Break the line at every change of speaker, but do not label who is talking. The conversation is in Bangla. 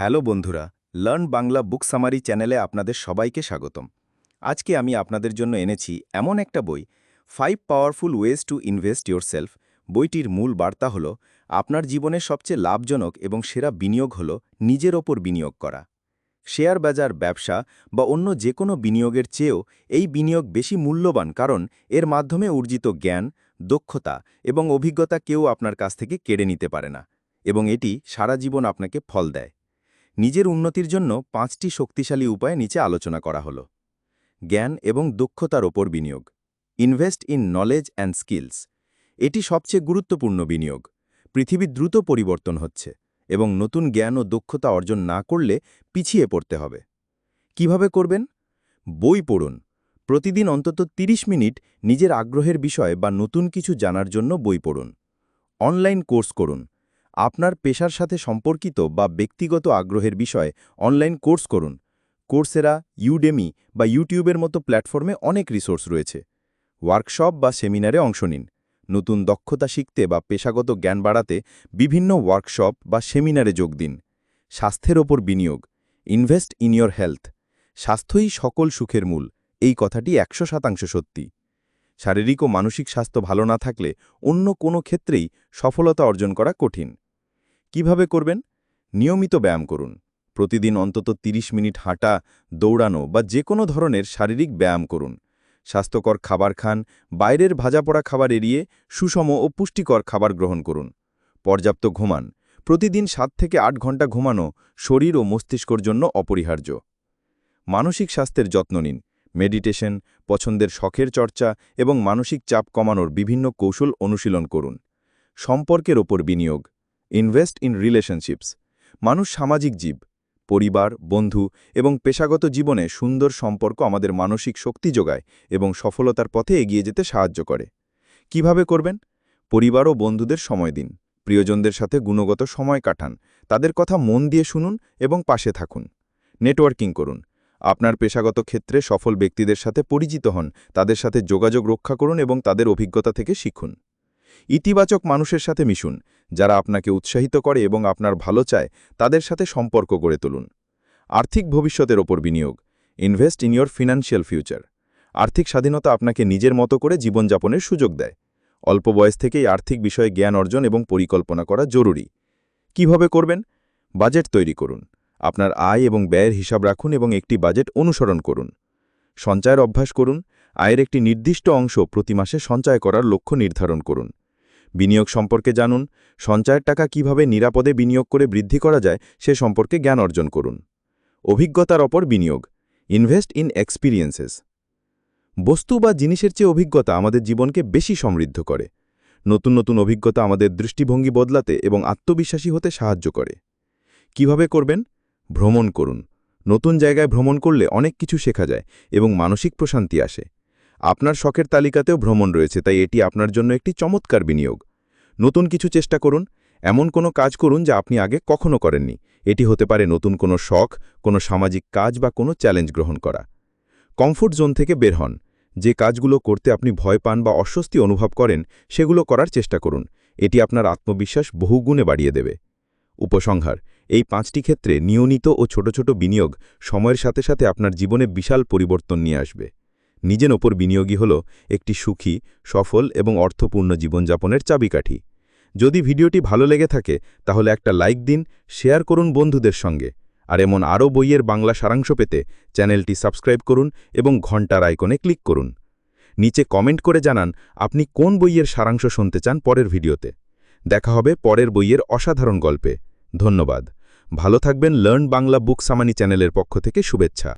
হ্যালো বন্ধুরা, লার্ন বাংলা বুক সামারি চ্যানেলে আপনাদের সবাইকে স্বাগতম। আজকে আমি আপনাদের জন্য এনেছি এমন একটা বই, 5 powerful ways to invest yourself. বইটির মূল বার্তা হল আপনার জীবনের সবচেয়ে লাভজনক এবং সেরা বিনিয়োগ হল নিজের ওপর বিনিয়োগ করা। শেয়ার বাজার, ব্যবসা বা অন্য যে কোনো বিনিয়োগের চেয়েও এই বিনিয়োগ বেশি মূল্যবান, কারণ এর মাধ্যমে অর্জিত জ্ঞান, দক্ষতা এবং অভিজ্ঞতা কেউ আপনার কাছ থেকে কেড়ে নিতে পারে না, এবং এটি সারা জীবন আপনাকে ফল দেয়। নিজের উন্নতির জন্য 5টি শক্তিশালী উপায় নিচে আলোচনা করা হলো। জ্ঞান এবং দক্ষতার ওপর বিনিয়োগ। Invest in knowledge and skills. এটি সবচেয়ে গুরুত্বপূর্ণ বিনিয়োগ। পৃথিবী দ্রুত পরিবর্তন হচ্ছে, এবং নতুন জ্ঞান ও দক্ষতা অর্জন না করলে পিছিয়ে পড়তে হবে। কিভাবে করবেন? বই পড়ুন। প্রতিদিন অন্তত 30 মিনিট নিজের আগ্রহের বিষয় বা নতুন কিছু জানার জন্য বই পড়ুন। অনলাইন কোর্স করুন। আপনার পেশার সাথে সম্পর্কিত বা ব্যক্তিগত আগ্রহের বিষয়ে অনলাইন কোর্স করুন। কোর্সেরা, ইউডেমি বা ইউটিউবের মতো প্ল্যাটফর্মে অনেক রিসোর্স রয়েছে। ওয়ার্কশপ বা সেমিনারে অংশ নিন। নতুন দক্ষতা শিখতে বা পেশাগত জ্ঞান বাড়াতে বিভিন্ন ওয়ার্কশপ বা সেমিনারে যোগ দিন। স্বাস্থ্যের ওপর বিনিয়োগ। Invest in your health. স্বাস্থ্যই সকল সুখের মূল, এই কথাটি 100% সত্যি। শারীরিক ও মানসিক স্বাস্থ্য ভালো না থাকলে অন্য কোনো ক্ষেত্রেই সফলতা অর্জন করা কঠিন। কিভাবে করবেন? নিয়মিত ব্যায়াম করুন। প্রতিদিন অন্তত 30 মিনিট হাঁটা, দৌড়ানো বা যে কোনো ধরনের শারীরিক ব্যায়াম করুন। স্বাস্থ্যকর খাবার খান, বাইরের ভাজাপোড়া খাবার এড়িয়ে সুষম ও পুষ্টিকর খাবার গ্রহণ করুন। পর্যাপ্ত ঘুমান। প্রতিদিন 7 থেকে 8 ঘন্টা ঘুমানো শরীর ও মস্তিষ্কর জন্য অপরিহার্য। মানসিক স্বাস্থ্যের যত্ন নিন। মেডিটেশন, পছন্দের শখের চর্চা এবং মানসিক চাপ কমানোর বিভিন্ন কৌশল অনুশীলন করুন। সম্পর্কের ওপর বিনিয়োগ। Invest in relationships. মানুষ সামাজিক জীব। পরিবার, বন্ধু এবং পেশাগত জীবনে সুন্দর সম্পর্ক আমাদের মানসিক শক্তি যোগায় এবং সফলতার পথে এগিয়ে যেতে সাহায্য করে। কিভাবে করবেন? পরিবার ও বন্ধুদের সময় দিন। প্রিয়জনদের সাথে গুণগত সময় কাটান। তাদের কথা মন দিয়ে শুনুন এবং পাশে থাকুন। নেটওয়ার্কিং করুন। আপনার পেশাগত ক্ষেত্রে সফল ব্যক্তিদের সাথে পরিচিত হন, তাদের সাথে যোগাযোগ রক্ষা করুন এবং তাদের অভিজ্ঞতা থেকে শিখুন। ইতিবাচক মানুষের সাথে মিশুন। যারা আপনাকে উৎসাহিত করে এবং আপনার ভালো চায়, তাদের সাথে সম্পর্ক গড়ে তুলুন। আর্থিক ভবিষ্যতের ওপর বিনিয়োগ। Invest in your financial future. আর্থিক স্বাধীনতা আপনাকে নিজের মতো করে জীবনযাপনের সুযোগ দেয়। অল্প বয়স থেকেই আর্থিক বিষয়ে জ্ঞান অর্জন এবং পরিকল্পনা করা জরুরি। কিভাবে করবেন? বাজেট তৈরি করুন। আপনার আয় এবং ব্যয়ের হিসাব রাখুন এবং একটি বাজেট অনুসরণ করুন। সঞ্চয়ের অভ্যাস করুন। আয়ের একটি নির্দিষ্ট অংশ প্রতি মাসে সঞ্চয় করার লক্ষ্য নির্ধারণ করুন। বিনিয়োগ সম্পর্কে জানুন। সঞ্চয়ের টাকা কিভাবে নিরাপদে বিনিয়োগ করে বৃদ্ধি করা যায় সে সম্পর্কে জ্ঞান অর্জন করুন। অভিজ্ঞতার ওপর বিনিয়োগ। Invest in experiences. বস্তু বা জিনিসের চেয়ে অভিজ্ঞতা আমাদের জীবনকে বেশি সমৃদ্ধ করে। নতুন নতুন অভিজ্ঞতা আমাদের দৃষ্টিভঙ্গি বদলাতে এবং আত্মবিশ্বাসী হতে সাহায্য করে। কিভাবে করবেন? ভ্রমণ করুন। নতুন জায়গায় ভ্রমণ করলে অনেক কিছু শেখা যায় এবং মানসিক প্রশান্তি আসে। আপনার শখের তালিকাতেও ভ্রমণ রয়েছে, তাই এটি আপনার জন্য একটি চমৎকার বিনিয়োগ। নতুন কিছু চেষ্টা করুন। এমন কোনো কাজ করুন যা আপনি আগে কখনো করেননি। এটি হতে পারে নতুন কোনো শখ, কোনো সামাজিক কাজ বা কোনো চ্যালেঞ্জ গ্রহণ করা। কমফোর্ট জোন থেকে বের হন। যে কাজগুলো করতে আপনি ভয় পান বা অস্বস্তি অনুভব করেন, সেগুলো করার চেষ্টা করুন। এটি আপনার আত্মবিশ্বাস বহুগুণে বাড়িয়ে দেবে। উপসংহার: এই 5টি ক্ষেত্রে নিয়মিত ও ছোট ছোট বিনিয়োগ সময়ের সাথে সাথে আপনার জীবনে বিশাল পরিবর্তন নিয়ে আসবে। নিজের ওপর বিনিয়োগই হল একটি সুখী, সফল এবং অর্থপূর্ণ জীবনযাপনের চাবিকাঠি। যদি ভিডিওটি ভালো লেগে থাকে তাহলে একটা লাইক দিন, শেয়ার করুন বন্ধুদের সঙ্গে। আর এমন আরও বইয়ের বাংলা সারাংশ পেতে চ্যানেলটি সাবস্ক্রাইব করুন এবং ঘন্টার আইকনে ক্লিক করুন। নিচে কমেন্ট করে জানান আপনি কোন বইয়ের সারাংশ শুনতে চান পরের ভিডিওতে। দেখা হবে পরের বইয়ের অসাধারণ গল্পে। ধন্যবাদ। ভালো থাকবেন। লার্ন বাংলা বুক সামানি চ্যানেলের পক্ষ থেকে শুভেচ্ছা।